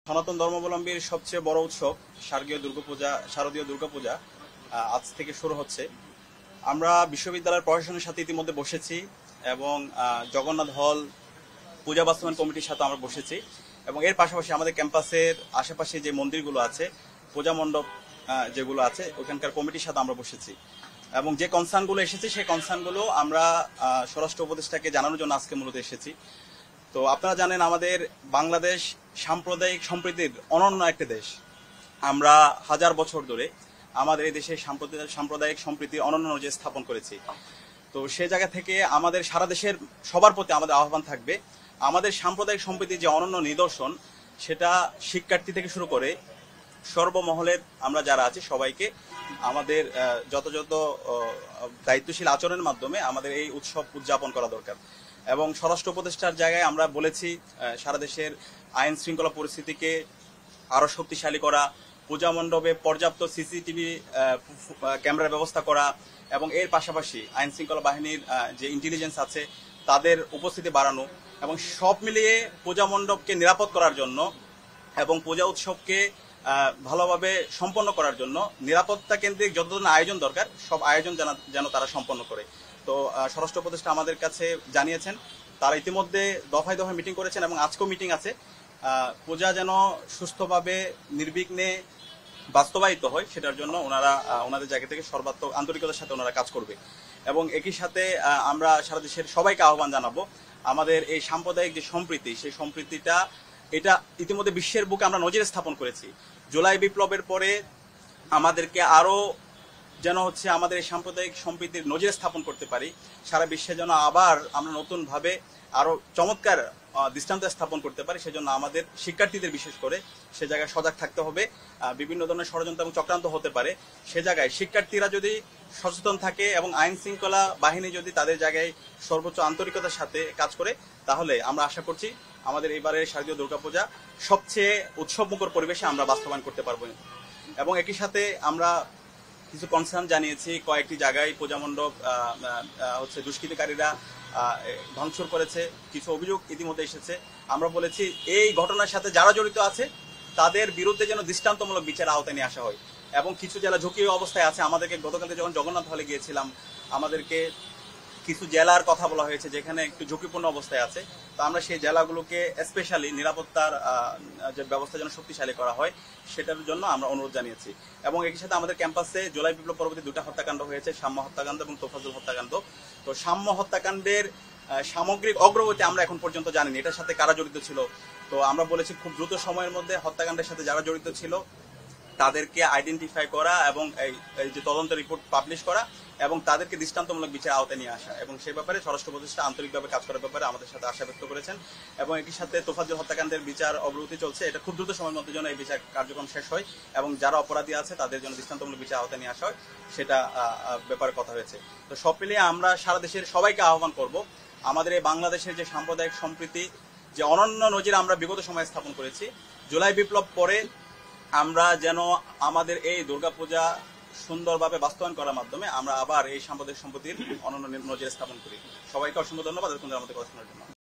সনাতন ধর্মাবলম্বীর সবচেয়ে বড় উৎসব শারদীয় দুর্গাপূজা আজ থেকে শুরু হচ্ছে। আমরা বিশ্ববিদ্যালয়ের প্রশাসনের সাথে ইতিমধ্যে বসেছি এবং জগন্নাথ হল পূজা বাস্তবায়ন কমিটির সাথে আমরা বসেছি এবং এর পাশাপাশি আমাদের ক্যাম্পাসের আশেপাশে যে মন্দিরগুলো আছে, পূজা মণ্ডপ যেগুলো আছে, ওখানকার কমিটির সাথে আমরা বসেছি এবং যে কনসার্নগুলো এসেছে সেই কনসার্নগুলো আমরা স্বরাষ্ট্র উপদেষ্টাকে জানানোর জন্য আজকে মূলত এসেছি। তো আপনারা জানেন আমাদের বাংলাদেশ সাম্প্রদায়িক সম্প্রীতির অনন্য একটি দেশ। আমরা হাজার বছর ধরে আমাদের এই দেশে সাম্প্রদায়িক সম্প্রীতির অনন্য নজির স্থাপন করেছি। তো সে জায়গা থেকে আমাদের সারা দেশের সবার প্রতি আমাদের আহ্বান থাকবে, আমাদের সাম্প্রদায়িক সম্প্রীতির যে অনন্য নিদর্শন, সেটা শিক্ষার্থী থেকে শুরু করে সর্বমহলের আমরা যারা আছি সবাইকে আমাদের যথাযথ দায়িত্বশীল আচরণের মাধ্যমে আমাদের এই উৎসব উদযাপন করা দরকার। এবং স্বরাষ্ট্র উপদেষ্টার জায়গায় আমরা বলেছি সারা দেশের আইন শৃঙ্খলা পরিস্থিতিকে আরো শক্তিশালী করা, পূজা মণ্ডপে পর্যাপ্ত সিসিটিভি ক্যামেরার ব্যবস্থা করা এবং এর পাশাপাশি আইন শৃঙ্খলা বাহিনীর যে ইন্টেলিজেন্স আছে তাদের উপস্থিতি বাড়ানো এবং সব মিলিয়ে পূজা মণ্ডপকে নিরাপদ করার জন্য এবং পূজা উৎসবকে ভালোভাবে সম্পন্ন করার জন্য নিরাপত্তা কেন্দ্রিক যত ধরনের আয়োজন দরকার সব আয়োজন যেন তারা সম্পন্ন করে। তো স্বরাষ্ট্র উপদেষ্টা আমাদের কাছে জানিয়েছেন, তারা ইতিমধ্যে দফায় দফায় মিটিং করেছেন এবং আজকেও মিটিং আছে। পূজা যেন সুস্থভাবে নির্বিঘ্নে বাস্তবায়িত হয় সেটার জন্য ওনাদের জায়গা থেকে সর্বাত্মক আন্তরিকতার সাথে ওনারা কাজ করবে। এবং একই সাথে আমরা সারা দেশের সবাইকে আহ্বান জানাবো, আমাদের এই সাম্প্রদায়িক যে সম্প্রীতি, সেই সম্প্রীতিটা এটা ইতিমধ্যে বিশ্বের বুকে আমরা নজির স্থাপন করেছি। জুলাই বিপ্লবের পরে আমাদেরকে আরো যেন আমাদের এই সাম্প্রদায়িক সম্প্রীতির নজির স্থাপন করতে পারি, সারা বিশ্বে যেন আবার আমরা নতুন ভাবে আরো চমৎকার দৃষ্টান্ত স্থাপন করতে পারি, সেজন্য আমাদের শিক্ষার্থীদের বিশেষ করে সে জায়গায় সজাগ থাকতে হবে। বিভিন্ন ধরনের ষড়যন্ত্র এবং চক্রান্ত হতে পারে, সে জায়গায় শিক্ষার্থীরা যদি সচেতন থাকে এবং আইন শৃঙ্খলা বাহিনী যদি তাদের জায়গায় সর্বোচ্চ আন্তরিকতার সাথে কাজ করে, তাহলে আমরা আশা করছি আমাদের এবারের শারদীয় দুর্গাপূজা সবচেয়ে উৎসবমুখর পরিবেশে আমরা বাস্তবায়ন করতে পারবো। এবং একই সাথে আমরা কিছু কনসার্ন জানিয়েছি, কয়েকটি জায়গায় পূজা মণ্ডপ দুষ্কৃতিকারীরা ভাঙচুর করেছে, কিছু অভিযোগ ইতিমধ্যে এসেছে। আমরা বলেছি এই ঘটনার সাথে যারা জড়িত আছে তাদের বিরুদ্ধে যেন দৃষ্টান্তমূলক বিচার আওতায় নিয়ে আসা হয়। এবং কিছু জেলা ঝুঁকি অবস্থায় আছে, আমাদেরকে গতকালকে যখন জগন্নাথ হলে গিয়েছিলাম আমাদেরকে কিছু জেলার কথা বলা হয়েছে যেখানে একটু ঝুঁকিপূর্ণ অবস্থায় আছে। তো আমরা সেই জেলাগুলোকে স্পেশালি নিরাপত্তার যে ব্যবস্থা যেন শক্তিশালী করা হয় সেটার জন্য আমরা অনুরোধ জানিয়েছি। এবং একই সাথে আমাদের ক্যাম্পাসে জুলাই বিপ্লব পরবর্তী 2টা হত্যাকাণ্ড হয়েছে, সাম্য হত্যাকাণ্ড এবং তোফাজ্জল হত্যাকাণ্ড। তো সাম্য হত্যাকাণ্ডের সামগ্রিক অগ্রগতি আমরা এখন পর্যন্ত জানিনি, এটার সাথে কারা জড়িত ছিল। তো আমরা বলেছি খুব দ্রুত সময়ের মধ্যে হত্যাকাণ্ডের সাথে যারা জড়িত ছিল তাদেরকে আইডেন্টিফাই করা এবং এই যে তদন্ত রিপোর্ট পাবলিশ করা এবং তাদেরকে দৃষ্টান্তমূলক বিচার আওতায় নিয়ে আসা, এবং সেই ব্যাপারে স্বরাষ্ট্র উপদেষ্টা আন্তরিকভাবে কাজ করার ব্যাপারে আমাদের সাথে আশা ব্যক্ত করেছেন। এবং একই সাথে তোফাজ্জল হত্যাকাণ্ডের বিচার অগ্রগতি চলছে, এটা খুব দ্রুত সময়ের মধ্যে যেন এই বিচার কার্যক্রম শেষ হয় এবং যারা অপরাধী আছে তাদের জন্য দৃষ্টান্তমূলক বিচার আওতায় নিয়ে আসা হয়, সেটা ব্যাপারে কথা হয়েছে। তো সব মিলিয়ে আমরা সারা দেশের সবাইকে আহ্বান করব, আমাদের এই বাংলাদেশের যে সাম্প্রদায়িক সম্প্রীতি যে অনন্য নজির আমরা বিগত সময়ে স্থাপন করেছি, জুলাই বিপ্লব পরে আমরা যেন আমাদের এই দুর্গাপূজা সুন্দরভাবে বাস্তবায়ন করার মাধ্যমে আমরা আবার এই সাম্প্রদায়িক সম্প্রীতির অনন্য নজির স্থাপন করি। সবাইকে অসংখ্য ধন্যবাদ আমাদের কথা শোনার জন্য।